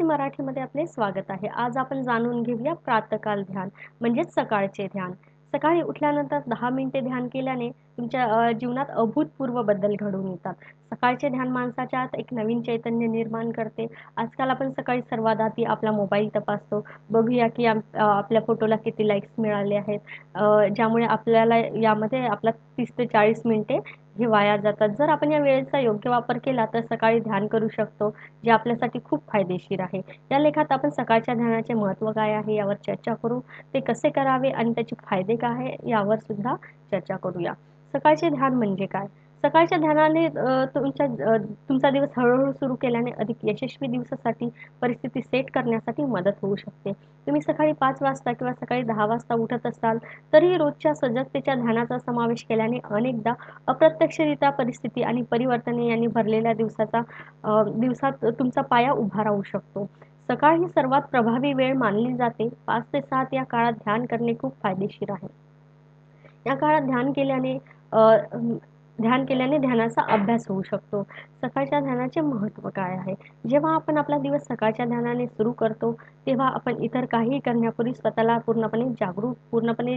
मराठीमध्ये आपले स्वागत आहे. आज आपण जाणून घेऊया प्रातःकाल ध्यान म्हणजेच सकाळचे ध्यान. सकाळी उठल्यानंतर 10 मिनिटे ध्यान केल्याने तुमच्या जीवनात अभूतपूर्व बदल घडून येतात. सकाळचे ध्यान माणसाच्या आत एक नवीन चैतन्य निर्माण करते. आजकाल आपण सकाळी सर्वात आधी आपला मोबाईल तपासतो. बघूया की आपल्या फोटोला किती लाईक्स मिळाले आहेत. ज्यामुळे आपल्याला यामध्ये आपला 30 ते 40 मिनिटे हे वाया जातात. जर आपण या वेळेचा योग्य वापर केला तर सकाळी ध्यान करू शकतो. जे आपल्यासाठी खूप फायदेशीर आहे. या लेखात आपण सकाळच्या ध्यानाचे महत्त्व काय आहे यावर चर्चा करू. ते कसे करावे आणि त्याचे फायदे काय आहे यावर सुद्धा चर्चा करूया. सकाळचे ध्यान म्हणजे काय? सकाळच्या ध्यानाने तुमचा दिवस हळू-हळू सुरू केल्याने अधिक यशस्वी दिवसासाठी परिस्थिती सेट करण्यासाठी मदत होऊ शकते. तुम्ही सकाळी 5 वाजता किंवा सकाळी 10 वाजता उठत असाल, तरीही रोजच्या सजगतेच्या ध्यानाचा समावेश केल्याने अनेकदा अप्रत्यक्षरित्या परिस्थिती आणि परिवर्तने यांनी भरलेल्या दिवसात तुमचा पाया उभा राहू शकतो. सकाळ ही सर्वात प्रभावी वेळ मानली जाते. 5 ते 7 या काळात ध्यान करणे खूप फायदेशीर आहे. या काळात अ, ध्यान केल्याने ध्यानाचा अभ्यास होऊ शकतो. सकाळच्या ध्यानाचे महत्त्व काय आहे? जेव्हा आपण आपला दिवस सकाळच्या ध्यानाने सुरू करतो, तेव्हा आपण इतर काहीही करण्यापूर्वी स्वतःला पूर्णपणे जागरूक, पूर्णपणे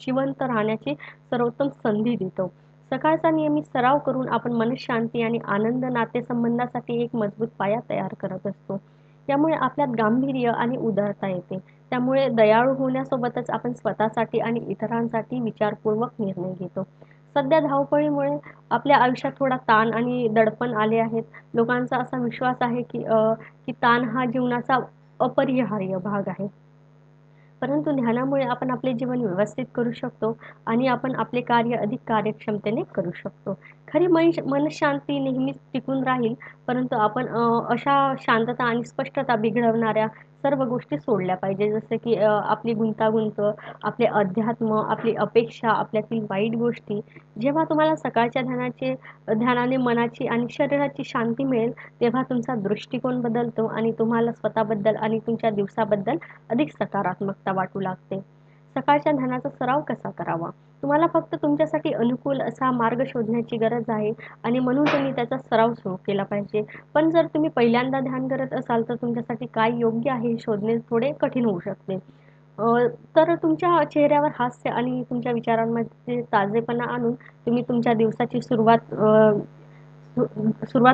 जिवंत राहण्याची सर्वोत्तम संधी देतो. सकाळचा नियमित सराव करून आपण मनःशांती आणि आनंद नातेसंबंधासाठी एक मजबूत पाया तयार करत असतो. त्यामुळे आपल्यात गांभीर्य आणि उदारता येते. त्यामुळे दयाळू होण्यासोबतच आपण स्वतःसाठी आणि इतरांसाठी विचारपूर्वक निर्णय घेतो. सध्या धावपळीमुळे आपल्या आयुष्यात थोडा ताण आणि दडपण आले आहेत. लोकांचा असा विश्वास आहे की ताण हा जीवनाचा अपरिहार्य भाग आहे. परंतु ध्यानामुळे आपण आपले जीवन व्यवस्थित करू शकतो आणि आपण आपले कार्य अधिक कार्यक्षमतेने करू शकतो. खरी मनःशांती नेहमीच टिकून राहील, परंतु आपण अशा शांतता आणि स्पष्टता बिघडवणाऱ्या सर्व गोष्टी सोडल्या पाहिजे. जसं की आपली गुंतागुंत, आपले अध्यात्म, आपली अपेक्षा, आपल्यातील वाईट गोष्टी. जेव्हा तुम्हाला सकाळच्या ध्यानाने मनाची आणि शरीराची शांती मिळेल, तेव्हा तुमचा दृष्टिकोन बदलतो आणि तुम्हाला स्वतःबद्दल आणि तुमच्या दिवसाबद्दल अधिक सकारात्मकता वाटू लागते. सकाळच्या ध्यानाचा सराव कसा करावा? तुम्हाला फक्त तुमच्यासाठी अनुकूल असा मार्ग शोधण्याची गरज आहे आणि म्हणून तुम्ही त्याचा सराव सुरू केला पाहिजे. पण जर तुम्ही पहिल्यांदा ध्यान करत असाल, तर तुमच्यासाठी काय योग्य आहे हे शोधणे थोडे कठीण होऊ शकते. तर तुमच्या चेहऱ्यावर हास्य आणि तुमच्या विचारांमध्ये ताजेपणा आणून तुम्ही तुमच्या दिवसाची सुरुवात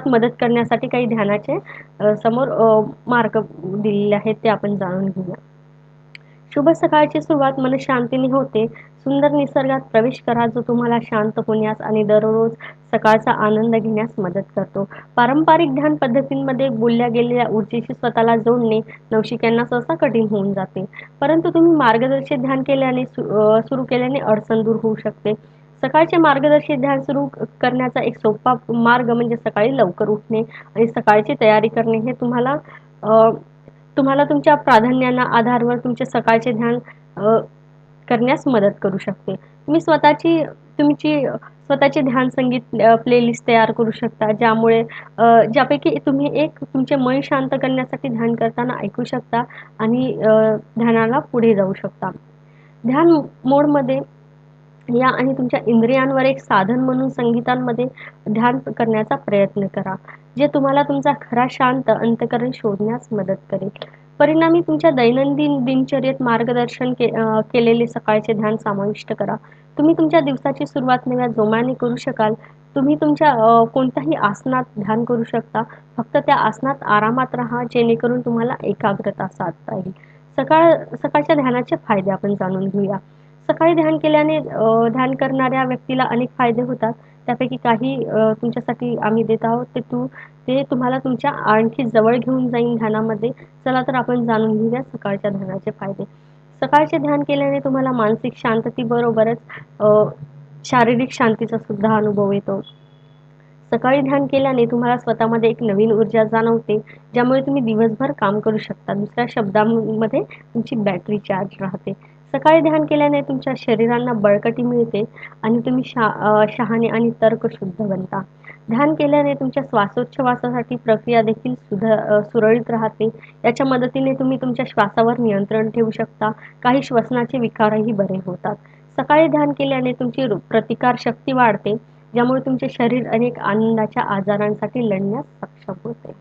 मदत करण्यासाठी काही ध्यानाचे समोर मार्ग दिलेले आहेत ते आपण जाणून घेऊया. शुभ सकाळची सुरुवात मनःशांतीने होते. सुंदर निसर्गात प्रवेश करा जो तुम्हाला शांत होण्यास आणि दररोज सकाळचा आनंद घेण्यास मदत करतो. पारंपरिक ध्यान पद्धतींमध्ये बोलल्या गेलेल्या ऊर्जेशी स्वतःला जोडणे नवशिक्यांना सहसा कठीण होऊन जाते. परंतु तुम्ही मार्गदर्शित ध्यान सुरू केल्याने अडचण दूर होऊ शकते. सकाळचे मार्गदर्शित ध्यान सुरू करण्याचा एक सोपा मार्ग म्हणजे सकाळी लवकर उठणे आणि सकाळची तयारी करणे. हे तुम्हाला तुमच्या प्राधान्यांना आधारावर तुमचे सकाळचे ध्यान अ, करण्यास मदत करू शकते. तुमची स्वतःची ध्यान संगीत प्लेलिस्ट तयार करू शकता, ज्यापैकी तुम्ही एक तुमचे मन शांत करण्यासाठी ध्यान करताना ऐकू शकता आणि ध्यानाला पुढे जाऊ शकता. ध्यान मोडमध्ये या आणि तुमच्या इंद्रियांवर एक साधन म्हणून संगीतांमध्ये ध्यान करण्याचा प्रयत्न करा, जे तुम्हाला तुमचा खरा शांत अंतःकरण शोधण्यास मदत करेल. परिणामी तुमच्या दैनंदिन दिनचर्येत केलेले सकाळचे ध्यान समाविष्ट करा. तुम्ही तुमच्या दिवसाची सुरुवात नव्या जोमाने करू शकाल. तुम्ही तुमच्या कोणत्याही आसनात ध्यान करू शकता. फक्त त्या आसनात आरामात राहा, जेणेकरून तुम्हाला एकाग्रता साधता येईल. सकाळच्या ध्यानाचे फायदे आपण जाणून घेऊया. सकाळी ध्यान करणाऱ्या व्यक्तीला अनेक फायदे होतात. त्यापैकी काही तुमच्यासाठी आम्ही देत आहोत. ते तुम्हाला तुमच्या आणखी जवळ घेऊन जाईन ध्यानामध्ये. चला तर आपण जाणून घेऊया सकाळच्या ध्यानाचे फायदे. सकाळचे ध्यान केल्याने तुम्हाला मानसिक शांततेबरोबरच शारीरिक शांतीचा सुद्धा अनुभव येतो. सकाळी ध्यान केल्याने तुम्हाला स्वतःमध्ये एक नवीन ऊर्जा जाणवते, ज्यामुळे तुम्ही दिवसभर काम करू शकता. दुसऱ्या शब्दांमध्ये तुमची बॅटरी चार्ज राहते. सकाळी ध्यान केल्याने तुमच्या शरीराला बळकटी मिळते आणि तुम्ही शहाणे आणि तर्कशुद्ध बनता. ध्यान केल्याने तुमच्या श्वासोच्छवासासाठी प्रक्रिया देखील सुरळीत राहते. याच्या मदतीने तुम्ही तुमच्या श्वासावर नियंत्रण ठेवू शकता. काही श्वसनाचे विकारही बरे होतात. सकाळी ध्यान केल्याने तुमची प्रतिकारशक्ती वाढते, ज्यामुळे तुमचे शरीर अनेक आनंदाच्या आजारांसाठी लढण्यास सक्षम होते.